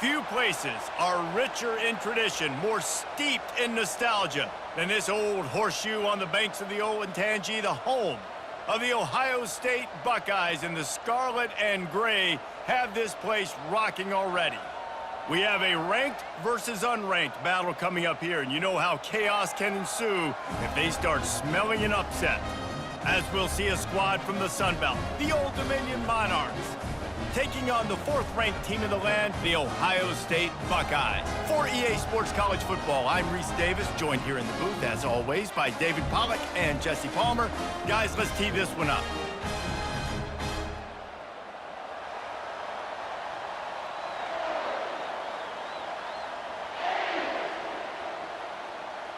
Few places are richer in tradition, more steeped in nostalgia than this old horseshoe on the banks of the Olentangy, the home of the Ohio State Buckeyes, and the scarlet and gray have this place rocking already. We have a ranked versus unranked battle coming up here, and you know how chaos can ensue if they start smelling an upset. As we'll see a squad from the Sun Belt, the Old Dominion Monarchs, taking on the fourth-ranked team in the land, the Ohio State Buckeyes. For EA Sports College Football, I'm Reese Davis, joined here in the booth, as always, by David Pollack and Jesse Palmer. Guys, let's tee this one up.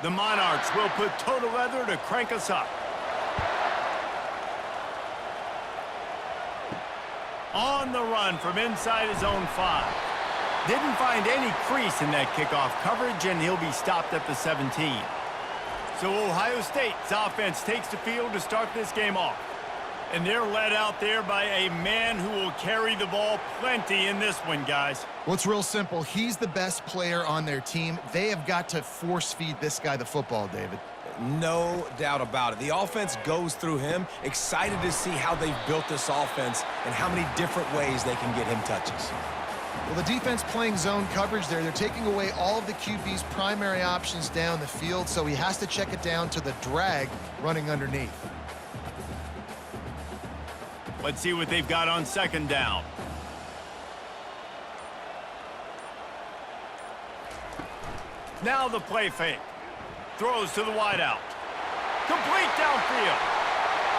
The Monarchs will put total leather to crank us up. On the run from inside his own 5. Didn't find any crease in that kickoff coverage, and he'll be stopped at the 17. So Ohio State's offense takes the field to start this game off. And they're led out there by a man who will carry the ball plenty in this one, guys. Well, it's real simple. He's the best player on their team. They have got to force-feed this guy the football, David. No doubt about it. The offense goes through him. Excited to see how they've built this offense and how many different ways they can get him touches. Well, the defense playing zone coverage there. They're taking away all of the QB's primary options down the field, so he has to check it down to the drag running underneath. Let's see what they've got on second down. Now the play fake. Throws to the wideout. Complete downfield.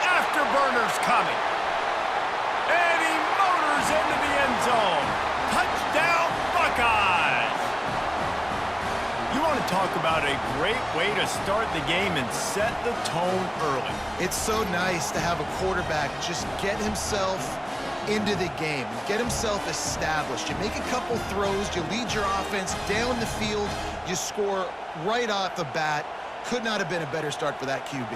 Afterburner's coming. And he motors into the end zone. Touchdown, Buckeyes! You want to talk about a great way to start the game and set the tone early. It's so nice to have a quarterback just get himself into the game, get himself established. You make a couple throws, you lead your offense down the field, you score right off the bat. Could not have been a better start for that QB.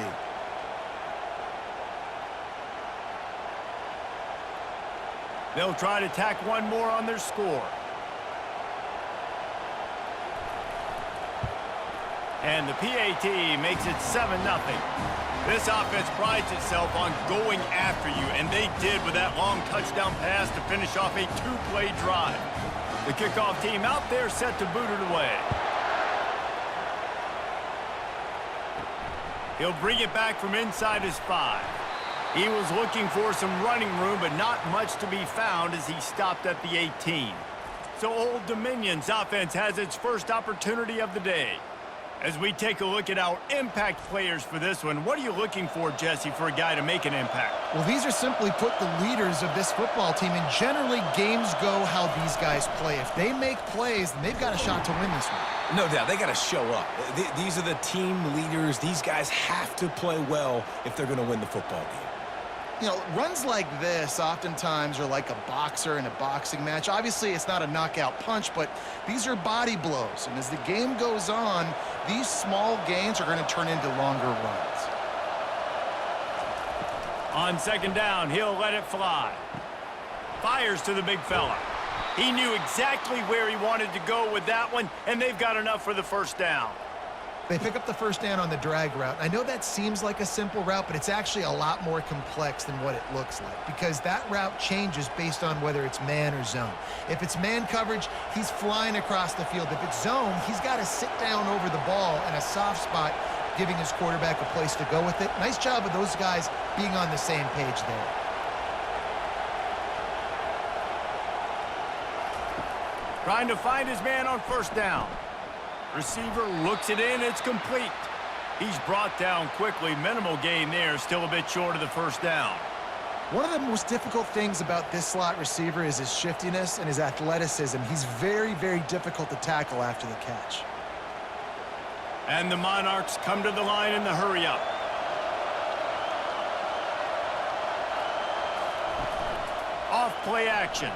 They'll try to tack one more on their score. And the PAT makes it 7-0. This offense prides itself on going after you, and they did with that long touchdown pass to finish off a two-play drive. The kickoff team out there set to boot it away. He'll bring it back from inside his 5. He was looking for some running room, but not much to be found as he stopped at the 18. So Old Dominion's offense has its first opportunity of the day. As we take a look at our impact players for this one, what are you looking for, Jesse, for a guy to make an impact? Well, these are simply put the leaders of this football team, and generally games go how these guys play. If they make plays, then they've got a shot to win this one. No doubt. They got to show up. These are the team leaders. These guys have to play well if they're going to win the football game. You know, runs like this oftentimes are like a boxer in a boxing match. Obviously, it's not a knockout punch, but these are body blows. And as the game goes on, these small gains are going to turn into longer runs. On second down, he'll let it fly. Fires to the big fella. He knew exactly where he wanted to go with that one, and they've got enough for the first down. They pick up the first down on the drag route. I know that seems like a simple route, but it's actually a lot more complex than what it looks like because that route changes based on whether it's man or zone. If it's man coverage, he's flying across the field. If it's zone, he's got to sit down over the ball in a soft spot, giving his quarterback a place to go with it. Nice job of those guys being on the same page there. Trying to find his man on first down. Receiver looks it in, it's complete. He's brought down quickly, minimal gain there, still a bit short of the first down. One of the most difficult things about this slot receiver is his shiftiness and his athleticism. He's very, very difficult to tackle after the catch. And the Monarchs come to the line in the hurry-up. Off play action.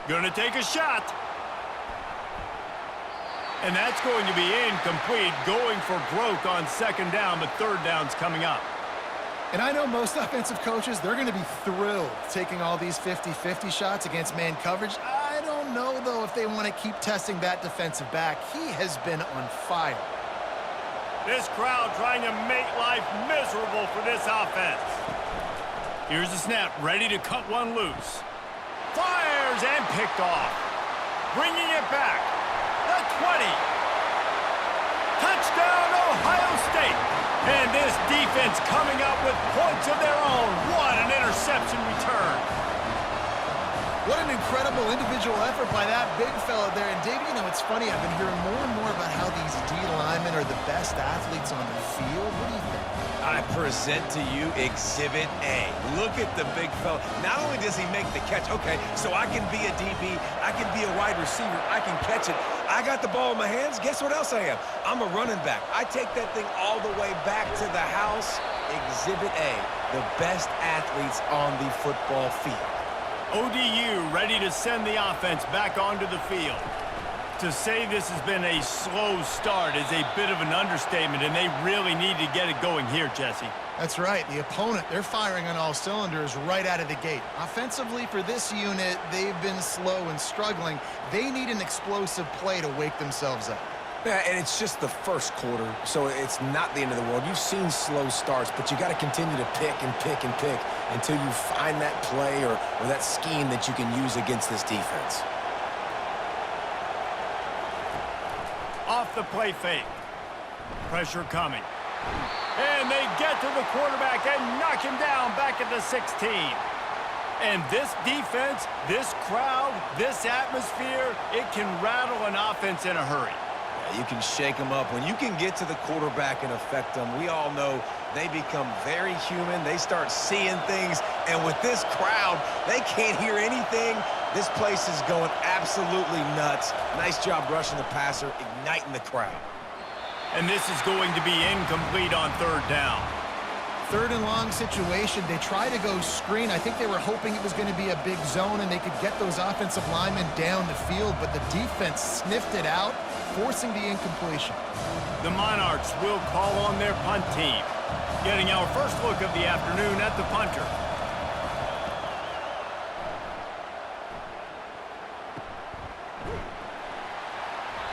Gonna take a shot. And that's going to be incomplete, going for broke on second down, but third down's coming up. And I know most offensive coaches, they're going to be thrilled taking all these 50-50 shots against man coverage. I don't don't know, though, if they want to keep testing that defensive back. He has been on fire. This crowd trying to make life miserable for this offense. Here's the snap, ready to cut one loose. Fires and picked off. Bringing it back. The 20. Touchdown, Ohio State. And this defense coming up with points of their own. What an interception return. What an incredible individual effort by that big fella there. And, Dave, you know, it's funny. I've been hearing more and more about how these D linemen are the best athletes on the field. What do you think? I present to you Exhibit A. Look at the big fella. Not only does he make the catch, okay, so I can be a DB, I can be a wide receiver, I can catch it. I got the ball in my hands. Guess what else I am? I'm a running back. I take that thing all the way back to the house. Exhibit A, the best athletes on the football field. ODU ready to send the offense back onto the field. To say this has been a slow start is a bit of an understatement, and they really need to get it going here, Jesse. That's right. The opponent, they're firing on all cylinders right out of the gate. Offensively for this unit, they've been slow and struggling. They need an explosive play to wake themselves up. Yeah, and it's just the first quarter, so it's not the end of the world. You've seen slow starts, but you got to continue to pick and pick and pick until you find that play or that scheme that you can use against this defense. Off the play fake. Pressure coming. And they get to the quarterback and knock him down back at the 16. And this defense, this crowd, this atmosphere, it can rattle an offense in a hurry. You can shake them up. When you can get to the quarterback and affect them, we all know they become very human. They start seeing things. And with this crowd, they can't hear anything. This place is going absolutely nuts. Nice job rushing the passer, igniting the crowd. And this is going to be incomplete on third down. Third and long situation. They try to go screen. I think they were hoping it was going to be a big zone and they could get those offensive linemen down the field, but the defense sniffed it out, forcing the incompletion. The Monarchs will call on their punt team. Getting our first look of the afternoon at the punter.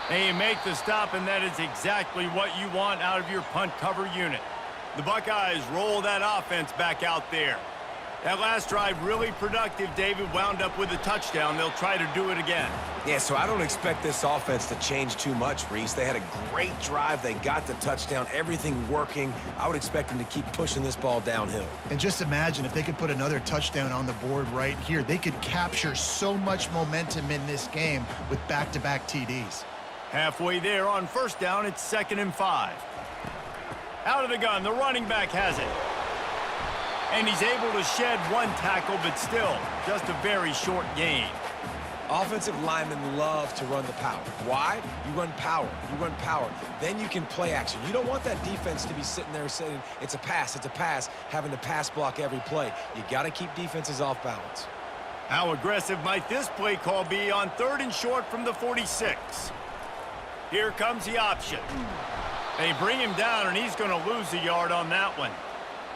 They make the stop, and that is exactly what you want out of your punt cover unit. The Buckeyes roll that offense back out there. That last drive really productive. David wound up with a touchdown. They'll try to do it again. Yeah, so I don't expect this offense to change too much, Reese. They had a great drive. They got the touchdown. Everything working. I would expect them to keep pushing this ball downhill. And just imagine if they could put another touchdown on the board right here. They could capture so much momentum in this game with back-to-back TDs. Halfway there on first down, it's 2nd and 5. Out of the gun, the running back has it. And he's able to shed one tackle, but still, just a very short gain. Offensive linemen love to run the power. Why? You run power. You run power. Then you can play action. You don't want that defense to be sitting there saying, it's a pass, having to pass block every play. You got to keep defenses off balance. How aggressive might this play call be on 3rd and short from the 46? Here comes the option. They bring him down, and he's going to lose a yard on that one.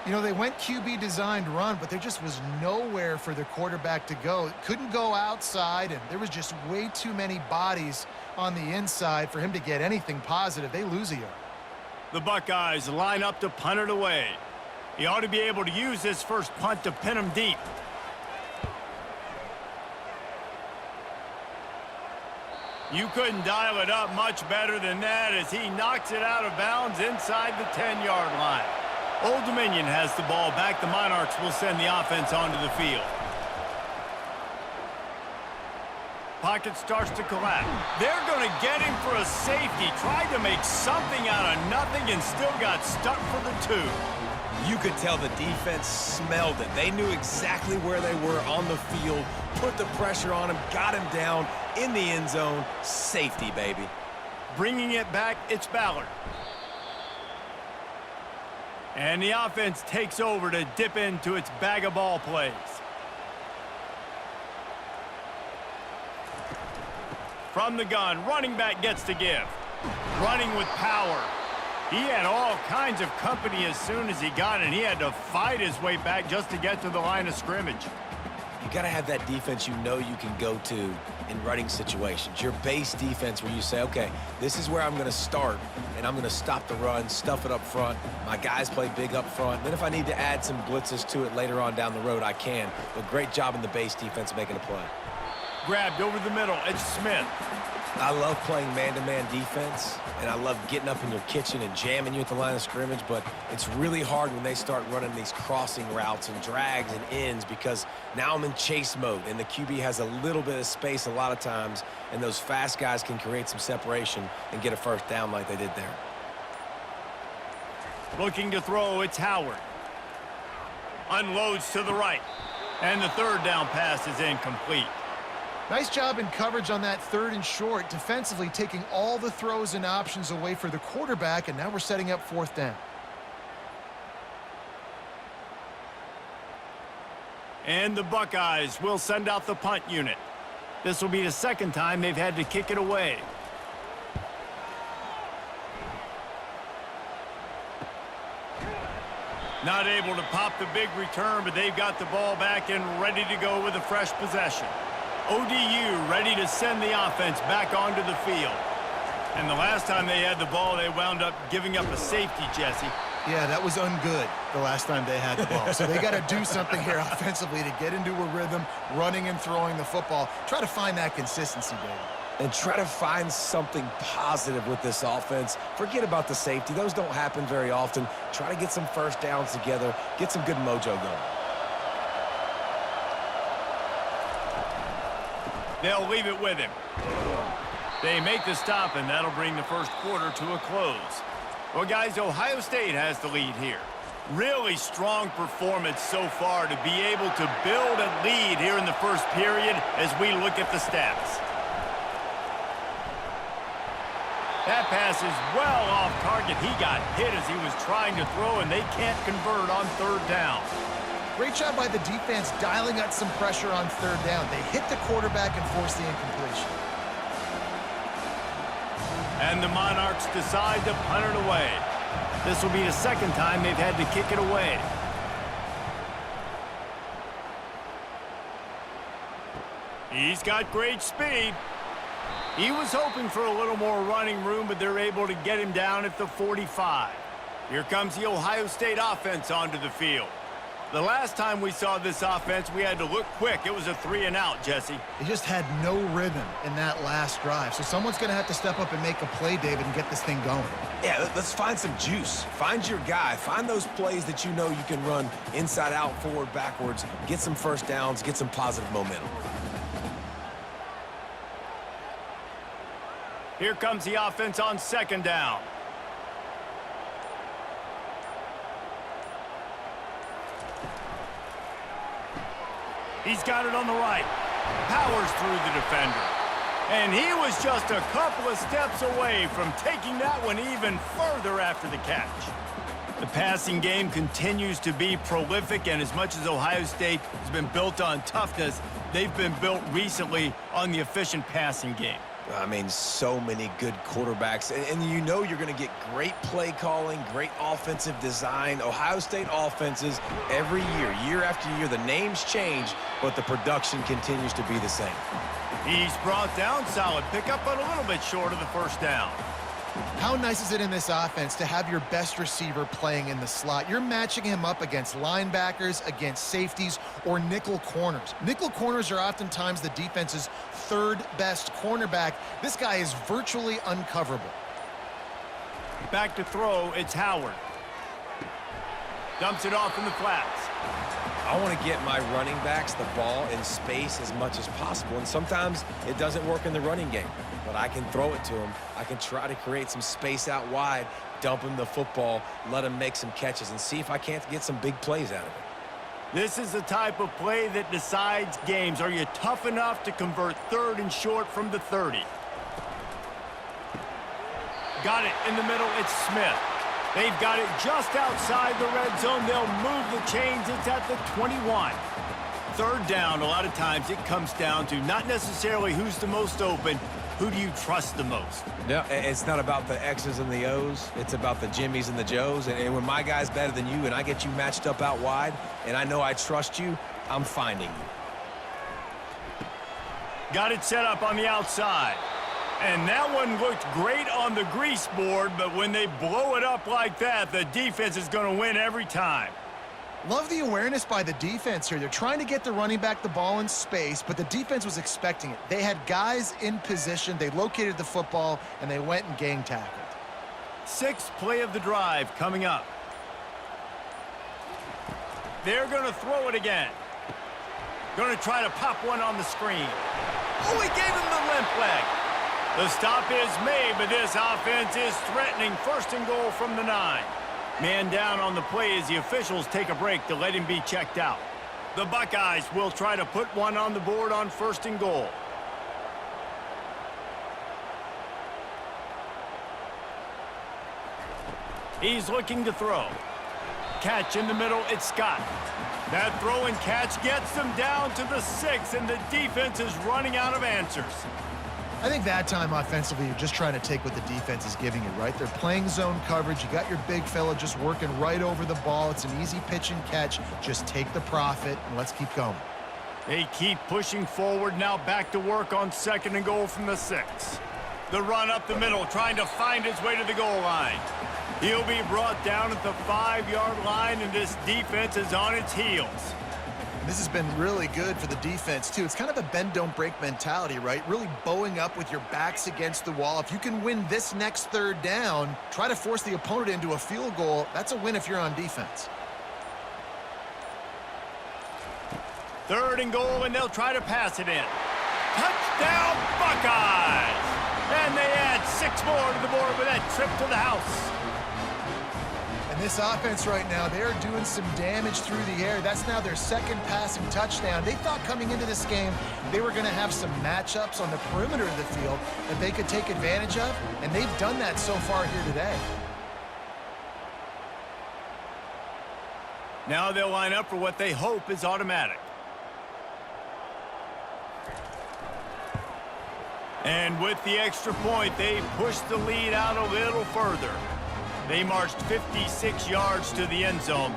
You know, they went QB designed run, but there just was nowhere for the quarterback to go. Couldn't go outside, and there was just way too many bodies on the inside for him to get anything positive. They lose a yard. The Buckeyes line up to punt it away. He ought to be able to use this first punt to pin him deep. You couldn't dial it up much better than that as he knocks it out of bounds inside the 10-yard line. Old Dominion has the ball back. The Monarchs will send the offense onto the field. Pocket starts to collapse. They're going to get him for a safety. Tried to make something out of nothing and still got stuck for the 2. You could tell the defense smelled it. They knew exactly where they were on the field, put the pressure on him, got him down in the end zone. Safety, baby. Bringing it back, it's Ballard. And the offense takes over to dip into its bag of ball plays. From the gun, running back gets to give. Running with power. He had all kinds of company as soon as he got it, and he had to fight his way back just to get to the line of scrimmage. You got to have that defense you know you can go to in running situations. Your base defense where you say, okay, this is where I'm going to start, and I'm going to stop the run, stuff it up front. My guys play big up front. Then if I need to add some blitzes to it later on down the road, I can. But great job in the base defense making a play. Grabbed over the middle. It's Smith. I love playing man-to-man defense, and I love getting up in your kitchen and jamming you at the line of scrimmage, but it's really hard when they start running these crossing routes and drags and ends because now I'm in chase mode, and the QB has a little bit of space a lot of times, and those fast guys can create some separation and get a first down like they did there. Looking to throw, it's Howard. Unloads to the right, and the third down pass is incomplete. Nice job in coverage on that 3rd and short, defensively taking all the throws and options away for the quarterback, and now we're setting up 4th down. And the Buckeyes will send out the punt unit. This will be the 2nd time they've had to kick it away. Not able to pop the big return, but they've got the ball back and ready to go with a fresh possession. ODU ready to send the offense back onto the field. And the last time they had the ball, they wound up giving up a safety, Jesse. Yeah, that was ungood the last time they had the ball. So they got to do something here offensively to get into a rhythm, running and throwing the football. Try to find that consistency, David. And try to find something positive with this offense. Forget about the safety. Those don't happen very often. Try to get some first downs together, get some good mojo going. They'll leave it with him. They make the stop, and that'll bring the first quarter to a close. Well, guys, Ohio State has the lead here. Really strong performance so far to be able to build a lead here in the first period as we look at the stats. That pass is well off target. He got hit as he was trying to throw, and they can't convert on 3rd down. Great job by the defense dialing up some pressure on 3rd down. They hit the quarterback and forced the incompletion. And the Monarchs decide to punt it away. This will be the 2nd time they've had to kick it away. He's got great speed. He was hoping for a little more running room, but they're able to get him down at the 45. Here comes the Ohio State offense onto the field. The last time we saw this offense, we had to look quick. It was a 3-and-out, Jesse. They just had no rhythm in that last drive. So someone's going to have to step up and make a play, David, and get this thing going. Yeah, let's find some juice. Find your guy. Find those plays that you know you can run inside out, forward, backwards. Get some first downs. Get some positive momentum. Here comes the offense on 2nd down. He's got it on the right. Powers through the defender. And he was just a couple of steps away from taking that one even further after the catch. The passing game continues to be prolific, and as much as Ohio State has been built on toughness, they've been built recently on the efficient passing game. I mean, so many good quarterbacks. And you know you're going to get great play calling, great offensive design. Ohio State offenses every year after year, the names change, but the production continues to be the same. He's brought down, solid pickup, but a little bit short of the first down. How nice is it in this offense to have your best receiver playing in the slot? You're matching him up against linebackers, against safeties, or nickel corners. Nickel corners are oftentimes the defense's 3rd best cornerback. This guy is virtually uncoverable. Back to throw, it's Howard. Dumps it off in the flats. I want to get my running backs the ball in space as much as possible, and sometimes it doesn't work in the running game, but I can throw it to them. I can try to create some space out wide, dump him the football, let him make some catches, and see if I can't get some big plays out of it. This is the type of play that decides games. Are you tough enough to convert 3rd and short from the 30? Got it in the middle, it's Smith. They've got it just outside the red zone. They'll move the chains. It's at the 21. 3rd down, a lot of times it comes down to not necessarily who's the most open, who do you trust the most? Yeah, it's not about the X's and the O's. It's about the Jimmys and the Joes. And when my guy's better than you and I get you matched up out wide and I know I trust you, I'm finding you. Got it set up on the outside. And that one looked great on the grease board, but when they blow it up like that, the defense is going to win every time. Love the awareness by the defense here. They're trying to get the running back the ball in space, but the defense was expecting it. They had guys in position, they located the football, and they went and gang tackled. Sixth play of the drive coming up. They're going to throw it again. Going to try to pop one on the screen. Oh, he gave him the limp leg. The stop is made, but this offense is threatening first and goal from the 9. Man down on the play as the officials take a break to let him be checked out. The Buckeyes will try to put one on the board on first and goal. He's looking to throw. Catch in the middle, it's Scott. That throw and catch gets them down to the 6, and the defense is running out of answers. I think that time offensively, you're just trying to take what the defense is giving you, right? They're playing zone coverage. You got your big fella just working right over the ball. It's an easy pitch and catch. Just take the profit, and let's keep going. They keep pushing forward, now back to work on second and goal from the 6. The run up the middle, trying to find his way to the goal line. He'll be brought down at the 5-yard line, and this defense is on its heels. This has been really good for the defense, too. It's kind of a bend-don't-break mentality, right? Really bowing up with your backs against the wall. If you can win this next third down, try to force the opponent into a field goal. That's a win if you're on defense. Third and goal, and they'll try to pass it in. Touchdown, Buckeyes! And they add 6 more to the board with that trip to the house. This offense right now, they're doing some damage through the air. That's now their second passing touchdown. They thought coming into this game they were going to have some matchups on the perimeter of the field that they could take advantage of, and they've done that so far here today. Now they'll line up for what they hope is automatic. And with the extra point, they push the lead out a little further. They marched 56 yards to the end zone,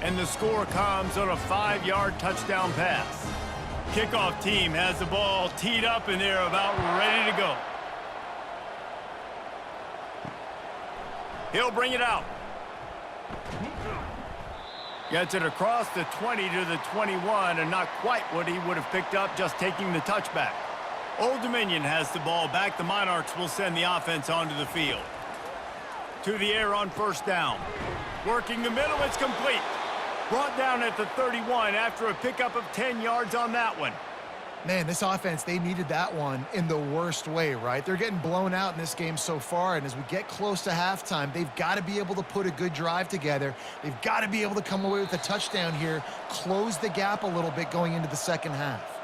and the score comes on a 5-yard touchdown pass. Kickoff team has the ball teed up, and they're about ready to go. He'll bring it out. Gets it across the 20 to the 21, and not quite what he would have picked up just taking the touchback. Old Dominion has the ball back. The Monarchs will send the offense onto the field. To the air on first down. Working the middle, it's complete. Brought down at the 31 after a pickup of 10 yards on that one. Man, this offense, they needed that one in the worst way, right? They're getting blown out in this game so far, and as we get close to halftime, they've got to be able to put a good drive together. They've got to be able to come away with a touchdown here, close the gap a little bit going into the second half.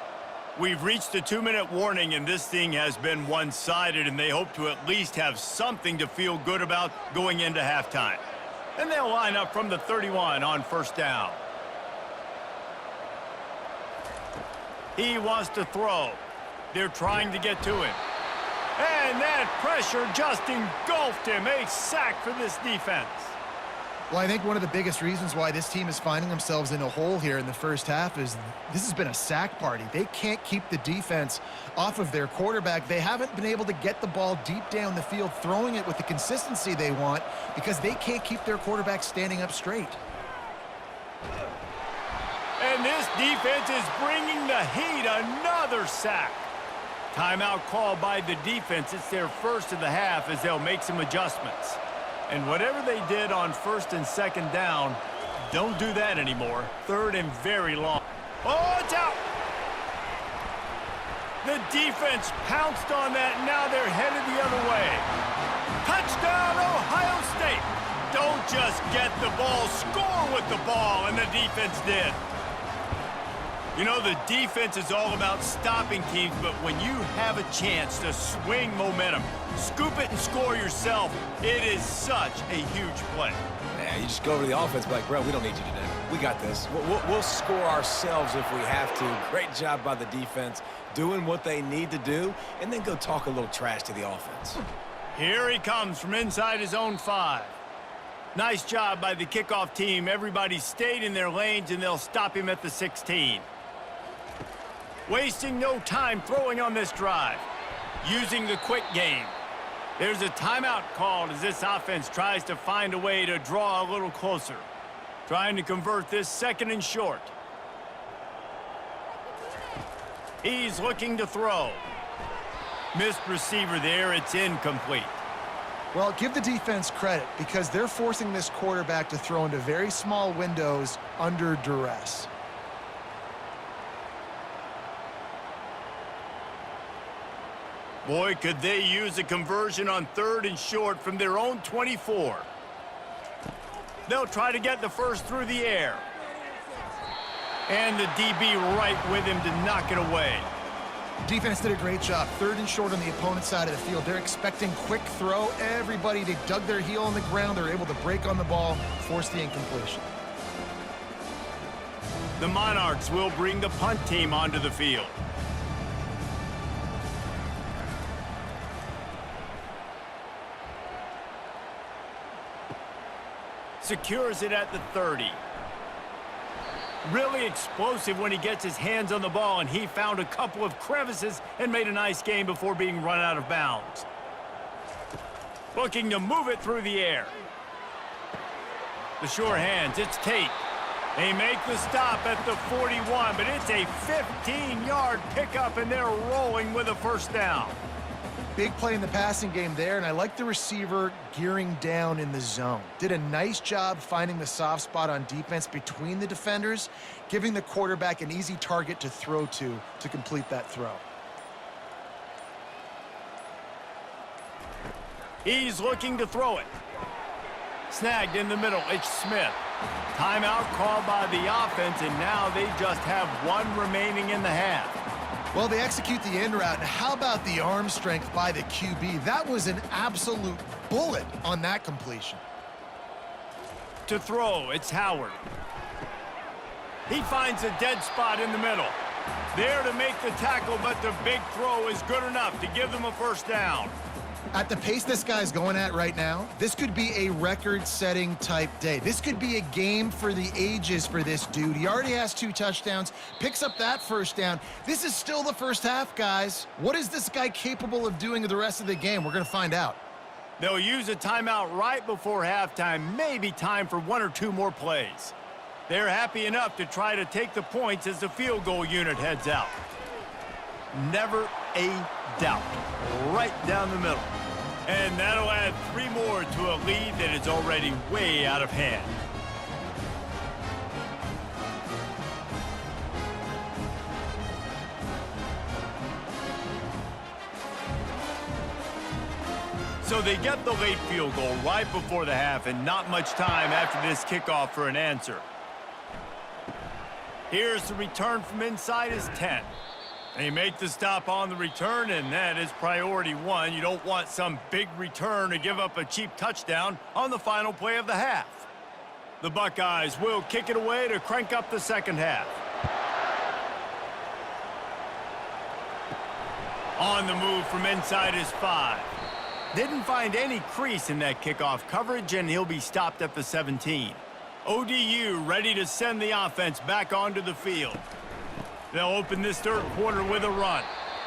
We've reached the 2-minute warning, and this thing has been one-sided, and they hope to at least have something to feel good about going into halftime. And they'll line up from the 31 on first down. He wants to throw. They're trying to get to him. And that pressure just engulfed him. A sack for this defense. Well, I think one of the biggest reasons why this team is finding themselves in a hole here in the first half is this has been a sack party. They can't keep the defense off of their quarterback. They haven't been able to get the ball deep down the field, throwing it with the consistency they want because they can't keep their quarterback standing up straight. And this defense is bringing the heat. Another sack. Timeout called by the defense. It's their first of the half as they'll make some adjustments. And whatever they did on first and second down, don't do that anymore. Third and very long. Oh, it's out! The defense pounced on that, and now they're headed the other way. Touchdown, Ohio State! Don't just get the ball, score with the ball, and the defense did. You know, the defense is all about stopping teams, but when you have a chance to swing momentum, scoop it and score yourself, it is such a huge play. Yeah, you just go over to the offense and be like, bro, we don't need you today. We got this. We'll score ourselves if we have to. Great job by the defense doing what they need to do, and then go talk a little trash to the offense. Here he comes from inside his own 5. Nice job by the kickoff team. Everybody stayed in their lanes, and they'll stop him at the 16. Wasting no time throwing on this drive. Using the quick game. There's a timeout called as this offense tries to find a way to draw a little closer. Trying to convert this 2nd and short. He's looking to throw. Missed receiver there. It's incomplete. Well, give the defense credit because they're forcing this quarterback to throw into very small windows under duress. Boy, could they use a conversion on 3rd and short from their own 24. They'll try to get the first through the air. And the DB right with him to knock it away. Defense did a great job. 3rd and short on the opponent's side of the field. They're expecting quick throw. Everybody, they dug their heel on the ground. They're able to break on the ball, force the incompletion. The Monarchs will bring the punt team onto the field. Secures it at the 30. Really explosive when he gets his hands on the ball, and he found a couple of crevices and made a nice game before being run out of bounds. Looking to move it through the air. The sure hands, it's Tate. They make the stop at the 41, but it's a 15-yard pickup, and they're rolling with a first down. Big play in the passing game there, and I like the receiver gearing down in the zone. Did a nice job finding the soft spot on defense between the defenders, giving the quarterback an easy target to throw to complete that throw. He's looking to throw it. Snagged in the middle, it's Smith. Timeout called by the offense, and now they just have 1 remaining in the half. Well, they execute the in route. How about the arm strength by the QB? That was an absolute bullet on that completion. To throw, it's Howard. He finds a dead spot in the middle. There to make the tackle, but the big throw is good enough to give them a first down. At the pace this guy's going at right now, this could be a record-setting type day. This could be a game for the ages for this dude. He already has 2 touchdowns, picks up that first down. This is still the first half, guys. What is this guy capable of doing the rest of the game? We're going to find out. They'll use a timeout right before halftime, maybe time for 1 or 2 more plays. They're happy enough to try to take the points as the field goal unit heads out. Never a doubt. Right down the middle. And that'll add 3 more to a lead that is already way out of hand. So they get the late field goal right before the half, and not much time after this kickoff for an answer. Here's the return from inside his 10. They make the stop on the return, and that is priority 1. You don't want some big return to give up a cheap touchdown on the final play of the half. The Buckeyes will kick it away to crank up the second half. On the move from inside his 5. Didn't find any crease in that kickoff coverage, and he'll be stopped at the 17. ODU ready to send the offense back onto the field. They'll open this 3rd quarter with a run.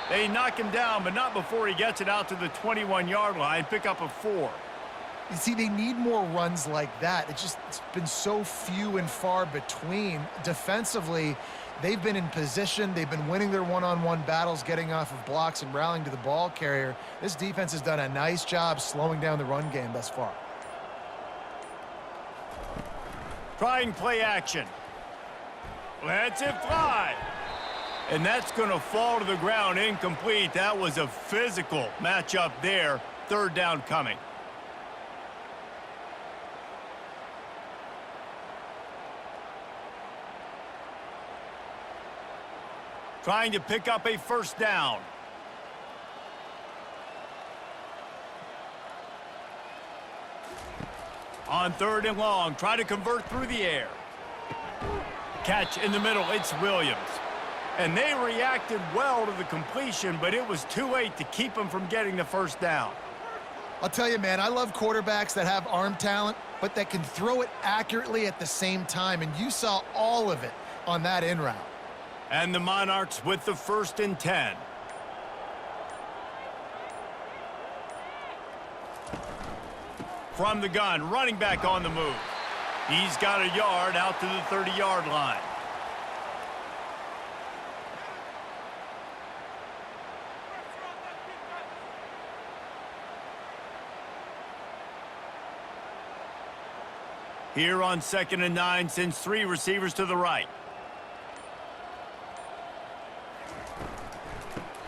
They knock him down, but not before he gets it out to the 21-yard line, pick up a 4. You see, they need more runs like that. It's been so few and far between. Defensively, they've been in position. They've been winning their one-on-one battles, getting off of blocks and rallying to the ball carrier. This defense has done a nice job slowing down the run game thus far. Trying play action. Lets it fly. And that's going to fall to the ground incomplete. That was a physical matchup there. 3rd down coming. Trying to pick up a first down. On 3rd and long, try to convert through the air. Catch in the middle, it's Williams. And they reacted well to the completion, but it was too late to keep them from getting the first down. I'll tell you, man, I love quarterbacks that have arm talent, but that can throw it accurately at the same time, and you saw all of it on that in route. And the Monarchs with the 1st and 10. From the gun, running back on the move. He's got a yard out to the 30-yard line. Here on 2nd and 9, sends 3 receivers to the right.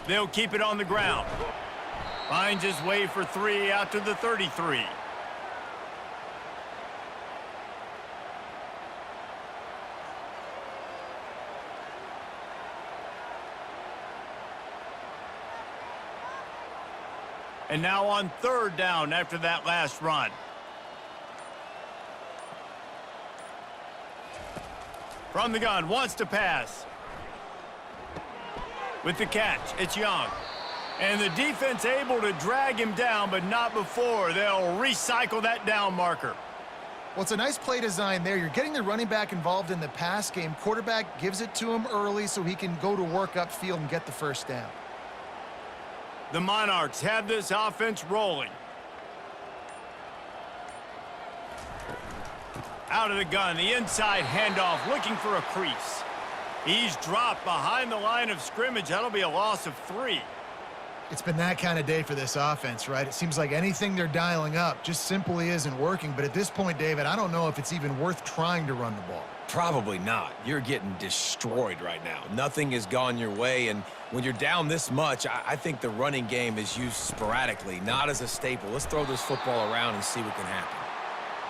They'll keep it on the ground. Finds his way for 3 out to the 33. And now on 3rd down after that last run. From the gun, wants to pass. With the catch, it's Young. And the defense able to drag him down, but not before. They'll recycle that down marker. Well, it's a nice play design there. You're getting the running back involved in the pass game. Quarterback gives it to him early so he can go to work upfield and get the 1st down. The Monarchs have this offense rolling. Out of the gun, the inside handoff, looking for a crease. He's dropped behind the line of scrimmage. That'll be a loss of 3. It's been that kind of day for this offense, right? It seems like anything they're dialing up just simply isn't working. But at this point, David, I don't know if it's even worth trying to run the ball. Probably not. You're getting destroyed right now. Nothing has gone your way, and when you're down this much, I think the running game is used sporadically, not as a staple. Let's throw this football around and see what can happen.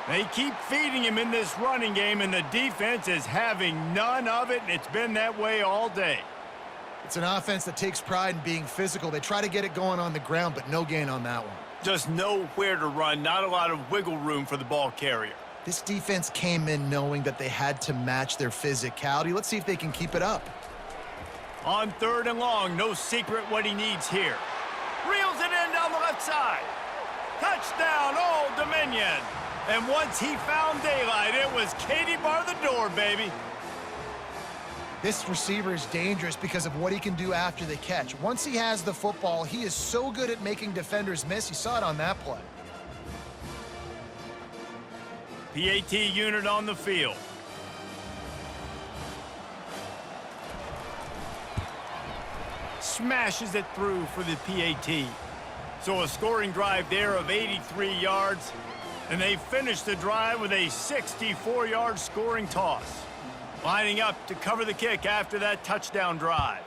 They keep feeding him in this running game, and the defense is having none of it, and it's been that way all day. It's an offense that takes pride in being physical. They try to get it going on the ground, but no gain on that one. Just nowhere to run, not a lot of wiggle room for the ball carrier. This defense came in knowing that they had to match their physicality. Let's see if they can keep it up. On 3rd and long, no secret what he needs here. Reels it in down the left side. Touchdown, Old Dominion. And once he found daylight, it was Katie bar the door, baby. This receiver is dangerous because of what he can do after the catch. Once he has the football, he is so good at making defenders miss. You saw it on that play. PAT unit on the field. Smashes it through for the PAT. So a scoring drive there of 83 yards. And they finish the drive with a 64-yard scoring toss. Lining up to cover the kick after that touchdown drive.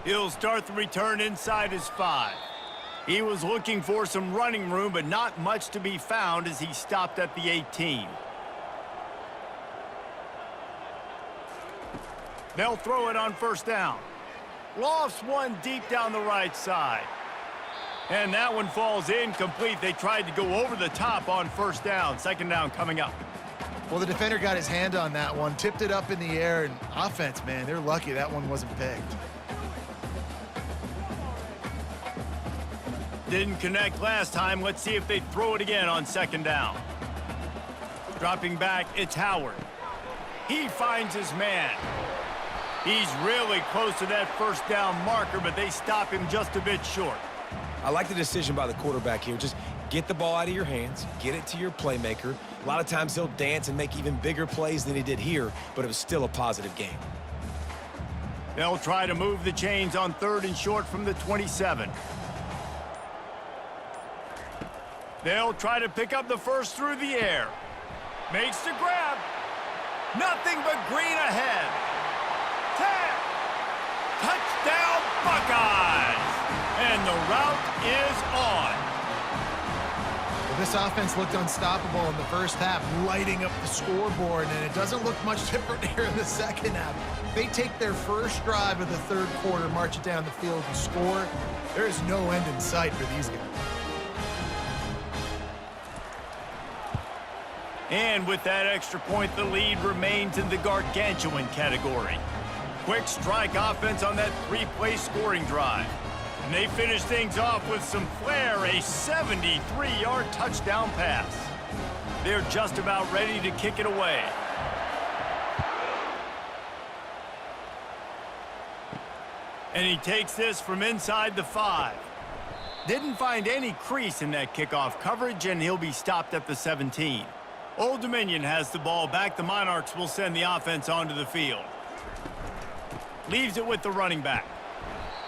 He'll start the return inside his 5. He was looking for some running room, but not much to be found as he stopped at the 18. They'll throw it on 1st down. Lofts one deep down the right side. And that one falls incomplete. They tried to go over the top on 1st down. 2nd down coming up. Well, the defender got his hand on that one, tipped it up in the air, and offense, man, they're lucky that one wasn't picked. Didn't connect last time. Let's see if they throw it again on 2nd down. Dropping back, it's Howard. He finds his man. He's really close to that 1st down marker, but they stop him just a bit short. I like the decision by the quarterback here. Just get the ball out of your hands, get it to your playmaker. A lot of times he'll dance and make even bigger plays than he did here, but it was still a positive game. They'll try to move the chains on 3rd and short from the 27. They'll try to pick up the 1st through the air. Makes the grab. Nothing but green ahead. 10. Touchdown, Buckeyes. And the route is on. Well, this offense looked unstoppable in the 1st half, lighting up the scoreboard, and it doesn't look much different here in the 2nd half. They take their 1st drive of the 3rd quarter, march it down the field, and score. There is no end in sight for these guys. And with that extra point, the lead remains in the gargantuan category. Quick strike offense on that 3-play scoring drive. And they finish things off with some flair, a 73-yard touchdown pass. They're just about ready to kick it away. And he takes this from inside the 5. Didn't find any crease in that kickoff coverage, and he'll be stopped at the 17. Old Dominion has the ball back. The Monarchs will send the offense onto the field. Leaves it with the running back.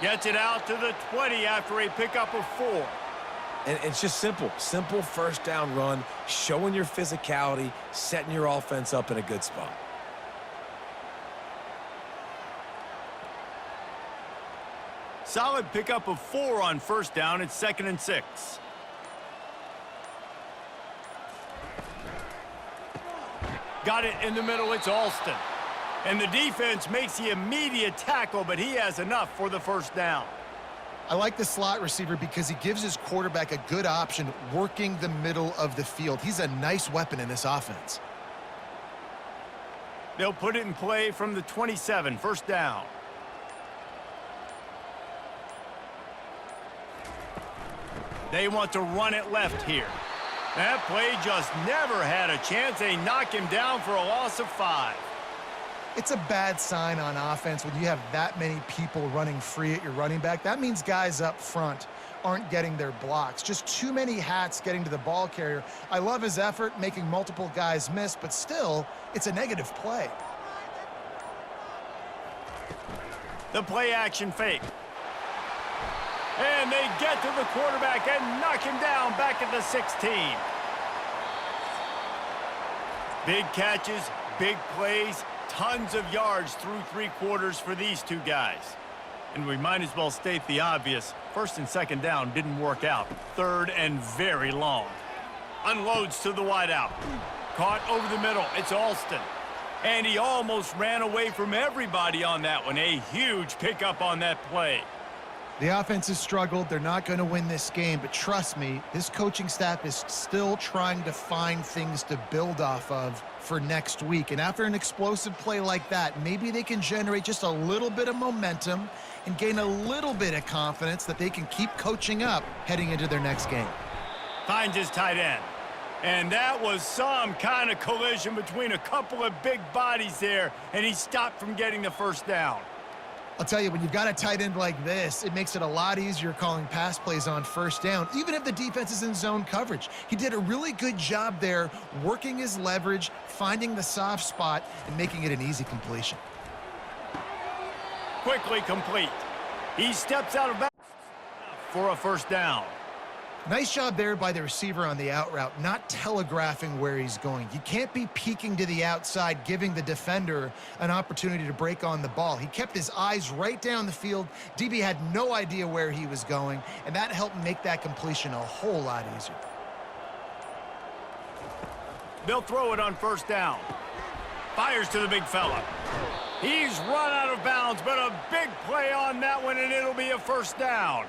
Gets it out to the 20 after a pickup of 4. And it's just simple. Simple first down run, showing your physicality, setting your offense up in a good spot. Solid pickup of 4 on first down. It's 2nd and 6. Got it in the middle. It's Alston. And the defense makes the immediate tackle, but he has enough for the first down. I like the slot receiver because he gives his quarterback a good option working the middle of the field. He's a nice weapon in this offense. They'll put it in play from the 27, first down. They want to run it left here. That play just never had a chance. They knock him down for a loss of 5. It's a bad sign on offense when you have that many people running free at your running back. That means guys up front aren't getting their blocks. Just too many hats getting to the ball carrier. I love his effort, making multiple guys miss, but still, it's a negative play. The play action fake. And they get to the quarterback and knock him down back at the 16. Big catches, big plays, tons of yards through 3 quarters for these two guys. And we might as well state the obvious. First and second down didn't work out. 3rd and very long. Unloads to the wideout. Caught over the middle. It's Alston. And he almost ran away from everybody on that one. A huge pickup on that play. The offense has struggled. They're not going to win this game, but trust me, this coaching staff is still trying to find things to build off of for next week. And after an explosive play like that, maybe they can generate just a little bit of momentum and gain a little bit of confidence that they can keep coaching up heading into their next game. Finds his tight end. And that was some kind of collision between a couple of big bodies there, and he stopped from getting the first down. I'll tell you, when you've got a tight end like this, it makes it a lot easier calling pass plays on first down, even if the defense is in zone coverage. He did a really good job there, working his leverage, finding the soft spot, and making it an easy completion. Quickly complete. He steps out of bounds for a first down. Nice job there by the receiver on the out route, not telegraphing where he's going. You can't be peeking to the outside, giving the defender an opportunity to break on the ball. He kept his eyes right down the field. DB had no idea where he was going, and that helped make that completion a whole lot easier. They'll throw it on first down. Fires to the big fella. He's run out of bounds, but a big play on that one, and it'll be a first down.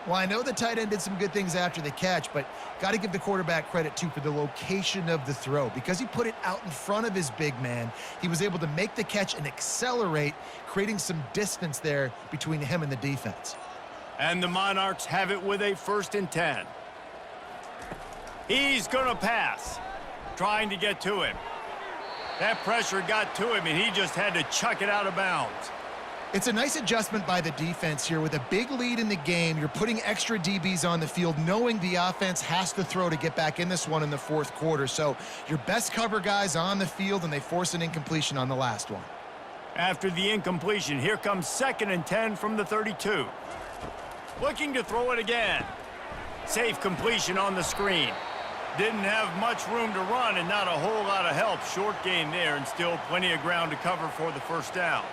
Well, I know the tight end did some good things after the catch, but got to give the quarterback credit, too, for the location of the throw. Because he put it out in front of his big man, he was able to make the catch and accelerate, creating some distance there between him and the defense. And the Monarchs have it with a 1st and 10. He's going to pass, trying to get to him. That pressure got to him, and he just had to chuck it out of bounds. It's a nice adjustment by the defense here. With a big lead in the game, you're putting extra DBs on the field, knowing the offense has to throw to get back in this one in the 4th quarter. So your best cover guys on the field, and they force an incompletion on the last one. After the incompletion, here comes 2nd and 10 from the 32. Looking to throw it again. Safe completion on the screen. Didn't have much room to run and not a whole lot of help. Short gain there, and still plenty of ground to cover for the first down.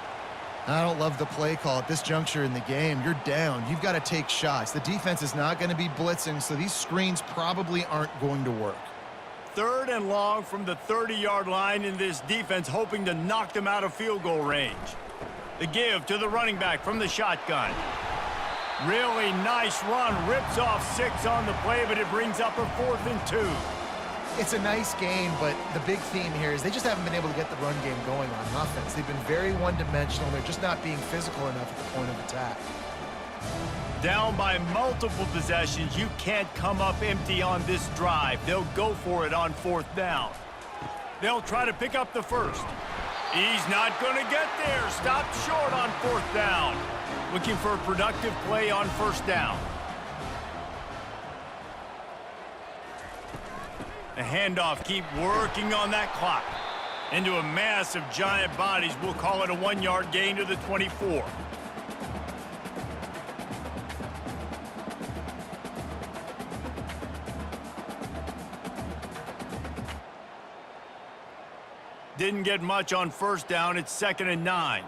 I don't love the play call at this juncture in the game. You're down. You've got to take shots. The defense is not going to be blitzing, so these screens probably aren't going to work. 3rd and long from the 30-yard line, in this defense hoping to knock them out of field goal range. The give to the running back from the shotgun. Really nice run. Rips off 6 on the play, but it brings up a 4th and 2. It's a nice game, but the big theme here is they just haven't been able to get the run game going on offense. They've been very one-dimensional. They're just not being physical enough at the point of attack. Down by multiple possessions, you can't come up empty on this drive. They'll go for it on 4th down. They'll try to pick up the first. He's not going to get there. Stopped short on 4th down. Looking for a productive play on 1st down. The handoff, keep working on that clock. Into a mass of giant bodies, we'll call it a 1-yard gain to the 24. Didn't get much on 1st down. It's 2nd and 9.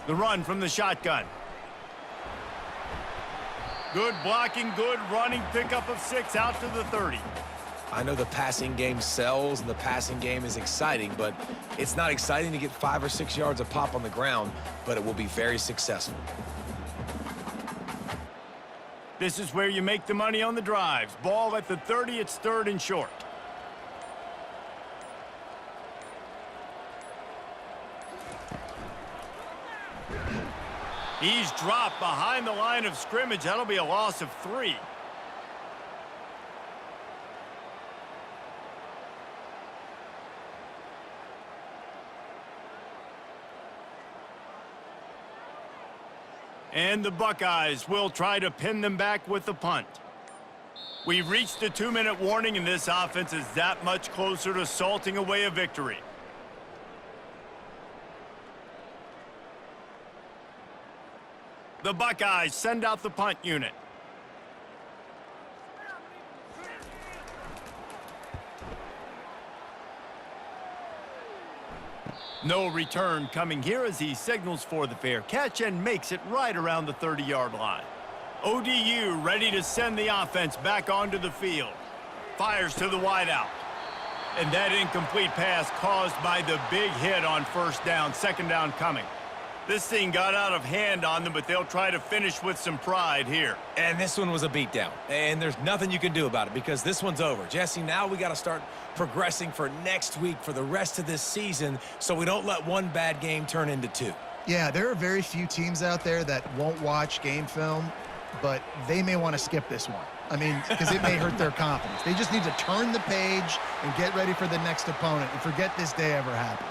The run from the shotgun. Good blocking, good running, pickup of 6 out to the 30. I know the passing game sells and the passing game is exciting, but it's not exciting to get 5 or 6 yards a pop on the ground, but it will be very successful. This is where you make the money on the drives. Ball at the 30, it's 3rd and short. He's dropped behind the line of scrimmage. That'll be a loss of 3. And the Buckeyes will try to pin them back with the punt. We've reached the 2-minute warning, and this offense is that much closer to salting away a victory. The Buckeyes send out the punt unit. No return coming here as he signals for the fair catch and makes it right around the 30-yard line. ODU ready to send the offense back onto the field. Fires to the wideout. And that incomplete pass caused by the big hit on 1st down, 2nd down coming. This thing got out of hand on them, but they'll try to finish with some pride here. And this one was a beatdown, and there's nothing you can do about it because this one's over. Jesse, now we got to start progressing for next week for the rest of this season so we don't let one bad game turn into 2. Yeah, there are very few teams out there that won't watch game film, but they may want to skip this one. I mean, because it may hurt their confidence. They just need to turn the page and get ready for the next opponent and forget this day ever happened.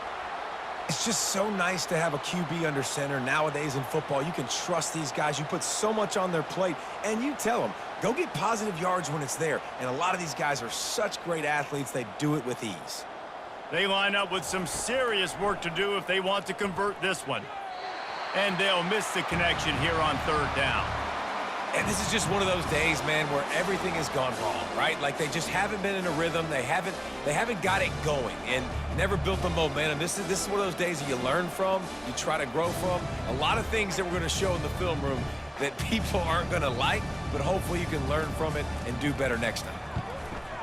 It's just so nice to have a QB under center nowadays in football. You can trust these guys. You put so much on their plate, and you tell them, go get positive yards when it's there. And a lot of these guys are such great athletes, they do it with ease. They line up with some serious work to do if they want to convert this one. And they'll miss the connection here on 3rd down. And this is just one of those days, man, where everything has gone wrong, right? Like they just haven't been in a rhythm. They haven't got it going and never built the momentum. This is one of those days that you learn from, you try to grow from. A lot of things that we're going to show in the film room that people aren't going to like, but hopefully you can learn from it and do better next time.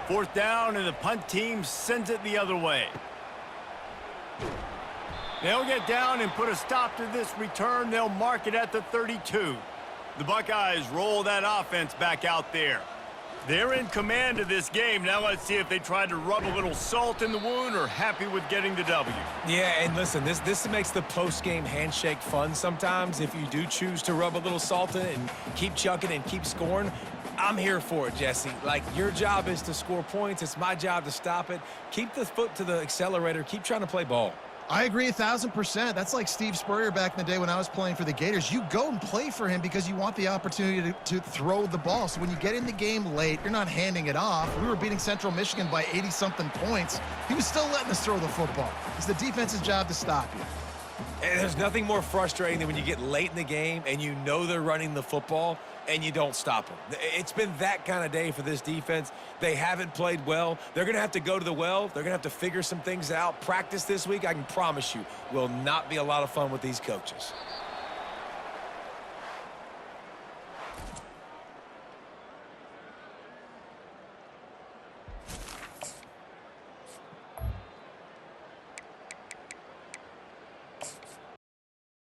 4th down, and the punt team sends it the other way. They'll get down and put a stop to this return. They'll mark it at the 32. The Buckeyes roll that offense back out there. They're in command of this game. Now let's see if they try to rub a little salt in the wound or happy with getting the W. Yeah, and listen, this makes the post-game handshake fun sometimes. If you do choose to rub a little salt in it and keep chucking and keep scoring, I'm here for it, Jesse. Like, your job is to score points. It's my job to stop it. Keep the foot to the accelerator. Keep trying to play ball. I agree 1,000%. That's like Steve Spurrier back in the day when I was playing for the Gators. You go and play for him because you want the opportunity to throw the ball. So when you get in the game late, you're not handing it off. We were beating Central Michigan by 80-something points. He was still letting us throw the football. It's the defense's job to stop you. And there's nothing more frustrating than when you get late in the game and you know they're running the football and you don't stop them. It's been that kind of day for this defense. They haven't played well. They're going to have to go to the well. They're going to have to figure some things out. Practice this week, I can promise you, will not be a lot of fun with these coaches.